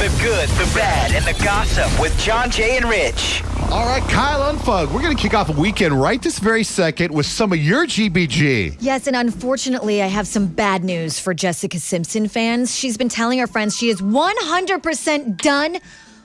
The good, the bad, and the gossip with John, Jay, and Rich. All right, Kyle Unfug, we're going to kick off a weekend right this very second with some of your GBG. Yes, and unfortunately, I have some bad news for Jessica Simpson fans. She's been telling her friends she is 100% done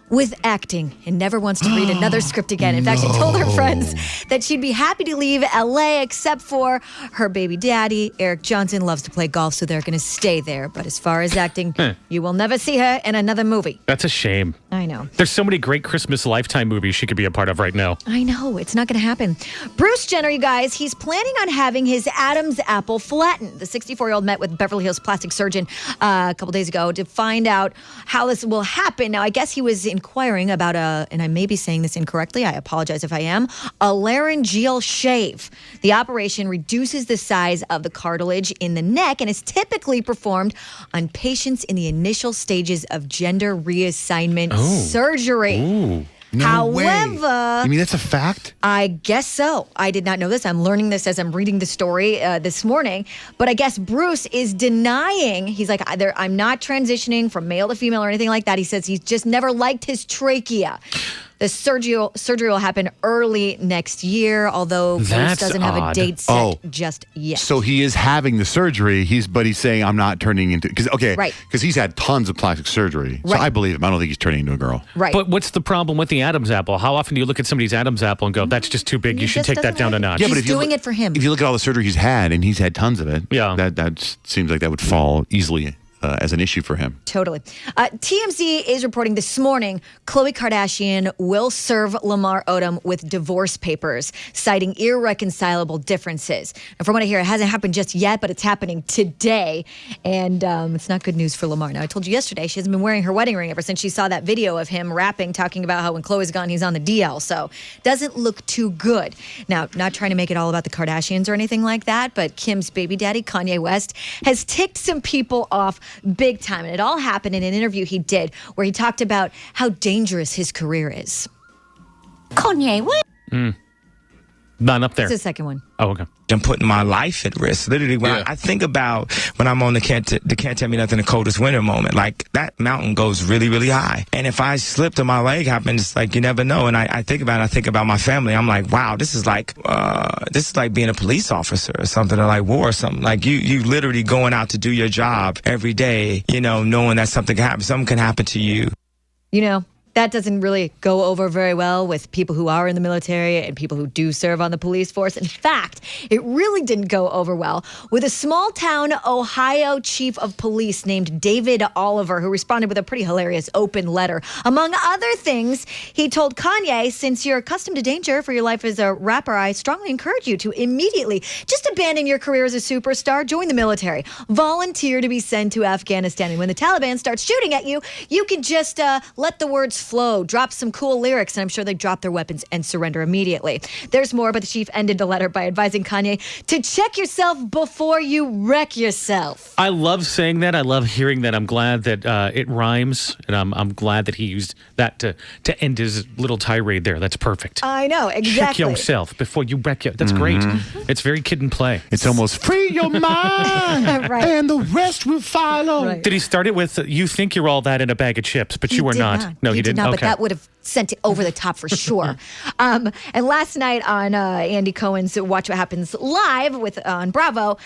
with acting and never wants to read another script again. In fact, she told her friends that she'd be happy to leave LA except for her baby daddy, Eric Johnson, loves to play golf, so they're going to stay there. But as far as acting, you will never see her in another movie. That's a shame. I know. There's so many great Christmas Lifetime movies she could be a part of right now. I know. It's not going to happen. Bruce Jenner, you guys, he's planning on having his Adam's apple flattened. The 64-year-old met with Beverly Hills plastic surgeon a couple days ago to find out how this will happen. Now, I guess he was inquiring about and I may be saying this incorrectly, I apologize if I am, a laryngeal shave. The operation reduces the size of the cartilage in the neck and is typically performed on patients in the initial stages of gender reassignment surgery. Ooh. No However, way. You mean that's a fact? I guess so. I did not know this. I'm learning this as I'm reading the story this morning. But I guess Bruce is denying. He's like, I'm not transitioning from male to female or anything like that. He says he's just never liked his trachea. The surgery will happen early next year, although Bruce doesn't have a date set just yet. So he is having the surgery, but he's saying I'm not turning into, because he's had tons of plastic surgery. So I believe him. I don't think he's turning into a girl. Right. But what's the problem with the Adam's apple? How often do you look at somebody's Adam's apple and go, that's just too big, you should take that down a notch? Yeah, he's but doing it for him. If you look at all the surgery he's had, and he's had tons of it, that seems like that would fall easily as an issue for him. Totally. TMZ is reporting this morning Khloe Kardashian will serve Lamar Odom with divorce papers, citing irreconcilable differences. And from what I hear, it hasn't happened just yet, but it's happening today. And it's not good news for Lamar. Now, I told you yesterday she hasn't been wearing her wedding ring ever since she saw that video of him rapping, talking about how when Khloe's gone, he's on the DL. So doesn't look too good. Now, not trying to make it all about the Kardashians or anything like that, but Kim's baby daddy, Kanye West, has ticked some people off big time. And it all happened in an interview he did where he talked about how dangerous his career is. Kanye, what? Not up there. It's the second one. Oh, okay. I'm putting my life at risk. Literally, when I think about when I'm on the can't tell me nothing, the coldest winter moment, like that mountain goes really, really high. And if I slipped and my leg happened, it's like you never know. And I think about it, I think about my family. I'm like, wow, this is like being a police officer or something, or like war or something. Like you literally going out to do your job every day, knowing that something can happen to you. That doesn't really go over very well with people who are in the military and people who do serve on the police force. In fact, it really didn't go over well with a small-town Ohio chief of police named David Oliver, who responded with a pretty hilarious open letter. Among other things, he told Kanye, since you're accustomed to danger for your life as a rapper, I strongly encourage you to immediately just abandon your career as a superstar, join the military, volunteer to be sent to Afghanistan. And when the Taliban starts shooting at you, you can just let the words flow, drop some cool lyrics, and I'm sure they drop their weapons and surrender immediately. There's more, but the chief ended the letter by advising Kanye to check yourself before you wreck yourself. I love saying that. I love hearing that. I'm glad that it rhymes, and I'm glad that he used that to end his little tirade there. That's perfect. I know, exactly. Check yourself before you wreck it. That's great. It's very kid and play. It's almost free your mind, and the rest will follow. Right. Did he start it with, you think you're all that in a bag of chips, but you are not? No, he didn't. No, okay. but that would have sent it over the top for sure. And last night on Andy Cohen's Watch What Happens Live on Bravo,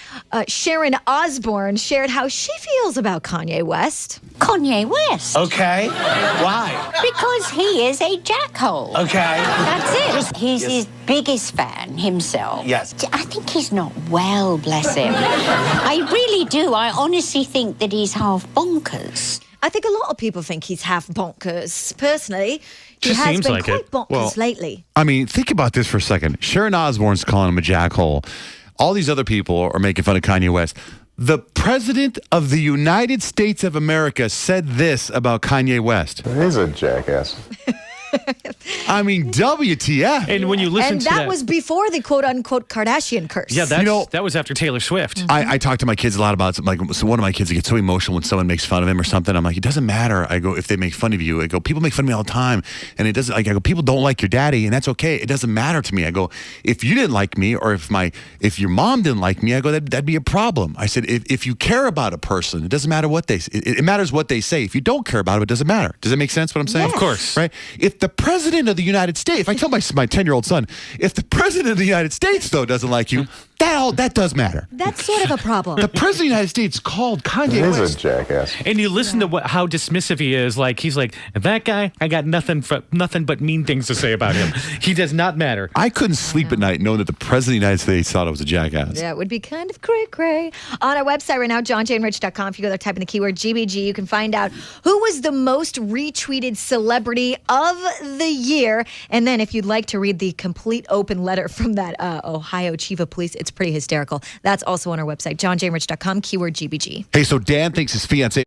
Sharon Osbourne shared how she feels about Kanye West. Kanye West. Okay. Why? Because he is a jackhole. Okay. That's it. He's his biggest fan himself. Yes. I think he's not well, bless him. I really do. I honestly think that he's half bonkers. I think a lot of people think he's half bonkers. Personally, he Just has seems been like quite it. bonkers lately. I mean, think about this for a second. Sharon Osbourne's calling him a jackhole. All these other people are making fun of Kanye West. The president of the United States of America said this about Kanye West. He's a jackass. I mean, WTF. And when you listen And to that was before the quote-unquote Kardashian curse. yeah, that was after Taylor Swift. I talk to my kids a lot about like, so one of my kids gets so emotional when someone makes fun of him or something. I'm like, it doesn't matter. I go, if they make fun of you, I go, people make fun of me all the time, and it doesn't. Like, I go, people don't like your daddy, and that's okay. It doesn't matter to me. I go, if you didn't like me, or if your mom didn't like me, I go, that'd be a problem. I said, if you care about a person, it doesn't matter what they say. It matters what they say. If you don't care about them, it doesn't matter. Does that make sense? What I'm saying? Yes. Of course. Right? If the president of the United States, if I tell my 10-year-old son, if the president of the United States though doesn't like you, that does matter. That's sort of a problem. The president of the United States called Kanye He's West. a jackass. And you listen to how dismissive he is. Like, he's like, that guy, I got nothing but mean things to say about him. He does not matter. I couldn't sleep at night knowing that the president of the United States thought I was a jackass. Yeah, it would be kind of cray-cray. On our website right now, johnjaneRich.com, if you go there, type in the keyword GBG, you can find out who was the most retweeted celebrity of the year. And then if you'd like to read the complete open letter from that Ohio chief of police, it's pretty hysterical. That's also on our website, johnjaneRich.com, keyword GBG. Hey, so Dan thinks his fiance